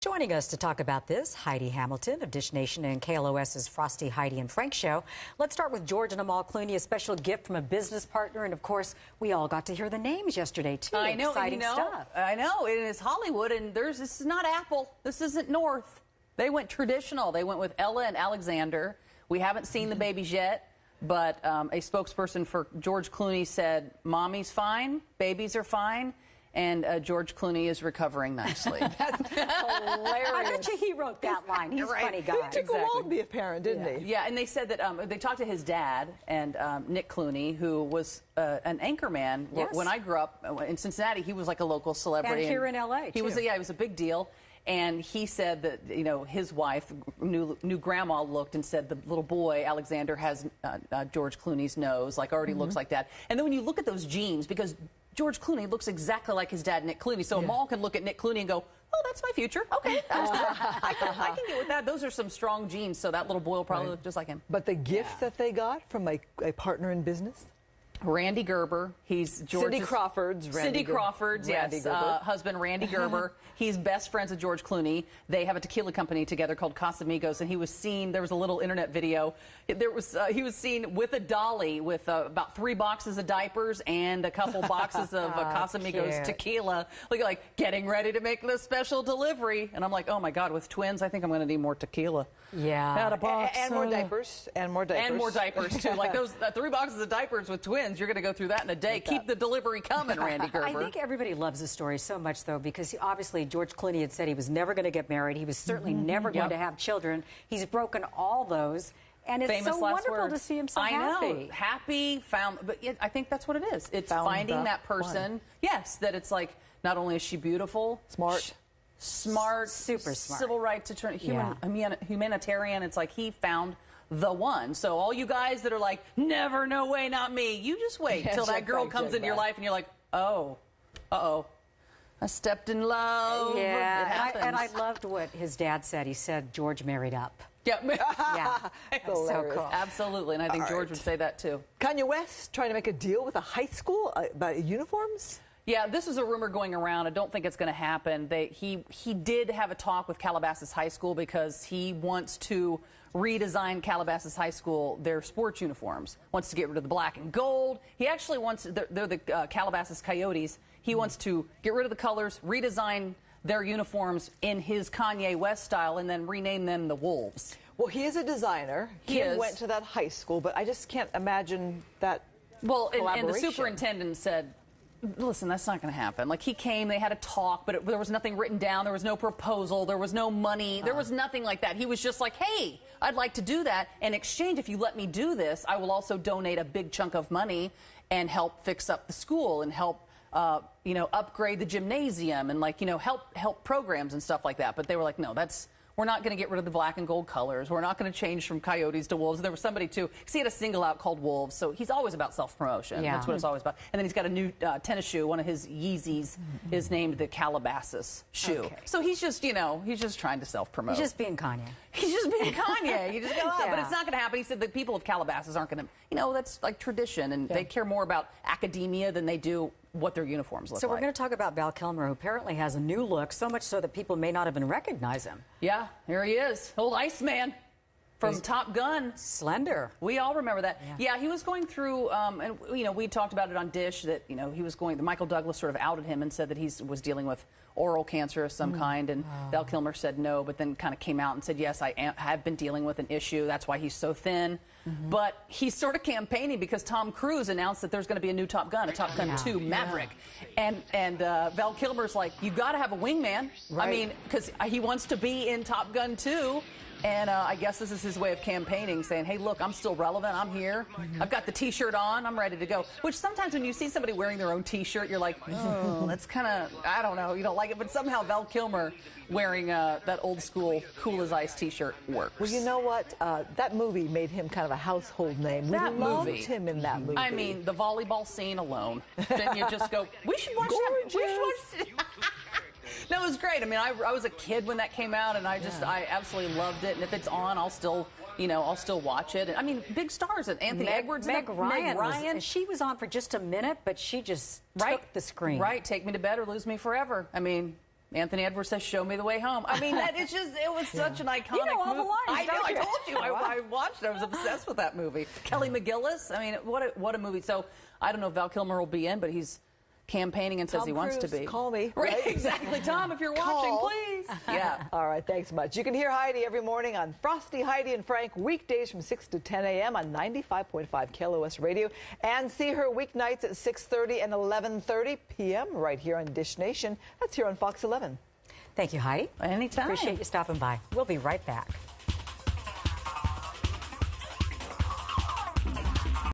Joining us to talk about this, Heidi Hamilton of Dish Nation and KLOS's Frosty, Heidi, and Frank show. Let's start with George and Amal Clooney, a special gift from a business partner. And, of course, we all got to hear the names yesterday, too. I know, Exciting stuff. I know. It is Hollywood, and this is not Apple. This isn't North. They went traditional. They went with Ella and Alexander. We haven't seen the babies yet, but a spokesperson for George Clooney said, Mommy's fine, babies are fine. And George Clooney is recovering nicely. That's hilarious. I bet you he wrote that line. He's a funny guy. He took a while to be a parent, didn't he? Yeah, and they said that they talked to his dad and Nick Clooney, who was an anchor man. Yes. When I grew up in Cincinnati, he was like a local celebrity. And here in L.A., he was a big deal. And he said that, you know, his wife knew grandma looked and said the little boy, Alexander, has George Clooney's nose, like already looks like that. And then when you look at those genes, because George Clooney looks exactly like his dad, Nick Clooney. So Amal can look at Nick Clooney and go, oh, that's my future. Okay, that's good. I can get with that. Those are some strong genes, so that little boy will probably look just like him. But the gift that they got from a partner in business? Randy Gerber. He's George's... Cindy Crawford's. Cindy Crawford's, Randy yes. Gerber. Husband, Randy Gerber. He's best friends with George Clooney. They have a tequila company together called Casamigos, and he was seen, there was a little internet video, he was seen with a dolly with about 3 boxes of diapers and a couple boxes of Casamigos tequila, like getting ready to make the special delivery. And I'm like, oh my God, with twins, I think I'm going to need more tequila. Yeah. Out of box. And more diapers. And more diapers. And more diapers, too. Like those 3 boxes of diapers with twins, you're going to go through that in a day. Keep the delivery coming, Randy Gerber. I think everybody loves the story so much, though, because obviously George Clooney had said he was never going to get married. He was certainly never going to have children. He's broken all those. And it's Famous so last wonderful words. to see him so happy. I know. Happy, found. But I think that's what it is. It's finding that person. One. Yes, that it's like, not only is she beautiful, smart, super smart, civil rights attorney, humanitarian. It's like he found the one. So all you guys that are like, never, no way, not me, you just wait till that girl comes into your life and you're like, oh, uh-oh, I stepped in love. Yeah, it happens. and I loved what his dad said. He said George married up. Yeah, yeah, so cool. Absolutely, and I think George would say that too. Kanye West trying to make a deal with a high school about uniforms? Yeah, this is a rumor going around. I don't think it's going to happen. He did have a talk with Calabasas High School because he wants to redesign Calabasas High School, their sports uniforms. Wants to get rid of the black and gold. He actually wants, they're the Calabasas Coyotes. He wants to get rid of the colors, redesign their uniforms in his Kanye West style, and then rename them the Wolves. Well, he is a designer. He went to that high school, but I just can't imagine that and the superintendent said, listen, that's not going to happen. Like, he came, they had a talk, but there was nothing written down. There was no proposal. There was no money. There was nothing like that. He was just like, hey, I'd like to do that. In exchange, if you let me do this, I will also donate a big chunk of money and help fix up the school and help, upgrade the gymnasium and, help programs and stuff like that. But they were like, no, we're not going to get rid of the black and gold colors. We're not going to change from Coyotes to Wolves. There was somebody, too, because he had a single out called Wolves, so he's always about self-promotion. Yeah. That's what it's always about. And then he's got a new tennis shoe. One of his Yeezys is named the Calabasas shoe. Okay. So he's just, he's just trying to self-promote. He's just being Kanye. He's just being Kanye. You just go, but it's not going to happen. He said the people of Calabasas aren't going to, that's like tradition, and they care more about academia than they do what their uniforms look like. So we're going to talk about Val Kilmer, who apparently has a new look, so much so that people may not even recognize him. Yeah, here he is. Old Iceman from Top Gun. Slender. We all remember that. Yeah, he was going through, and, we talked about it on Dish, that, he was going, Michael Douglas sort of outed him and said that he was dealing with oral cancer of some kind, and Val Kilmer said no, but then kind of came out and said, yes, I have been dealing with an issue. That's why he's so thin. But he's sort of campaigning because Tom Cruise announced that there's going to be a new Top Gun, a Top Gun 2, Maverick. And Val Kilmer's like, you got to have a wingman. Right. I mean, because he wants to be in Top Gun 2. And I guess this is his way of campaigning, saying, hey, look, I'm still relevant. I'm here. I've got the T-shirt on. I'm ready to go. Which sometimes when you see somebody wearing their own T-shirt, you're like, oh, that's kind of, I don't know. You don't like it. But somehow Val Kilmer wearing that old school Cool as Ice T-shirt works. Well, you know what? That movie made him kind of a household name. We loved him in that movie. I mean, the volleyball scene alone. Then you just go, we should watch that. We should watch No, it was great. I mean, I was a kid when that came out, and I absolutely loved it. And if it's on, I'll still watch it. And, I mean, big stars. And Anthony Edwards. Meg Ryan. She was on for just a minute, but she just took the screen. Right. Take Me to Bed or Lose Me Forever. I mean, Anthony Edwards says, "Show me the way home." I mean, it was such an iconic You know all the movie. lines, I know. don't I you? told you. I watched it. I was obsessed with that movie. Kelly McGillis. I mean, what a movie. So I don't know if Val Kilmer will be in, but he's campaigning and says Tom he wants to Cruise, be. call me. Right, exactly. Tom, if you're watching, please. Yeah. All right, thanks much. You can hear Heidi every morning on Frosty, Heidi, and Frank, weekdays from 6 to 10 a.m. on 95.5 KLOS Radio, and see her weeknights at 6:30 and 11:30 p.m. right here on Dish Nation. That's here on Fox 11. Thank you, Heidi. Anytime. Appreciate you stopping by. We'll be right back.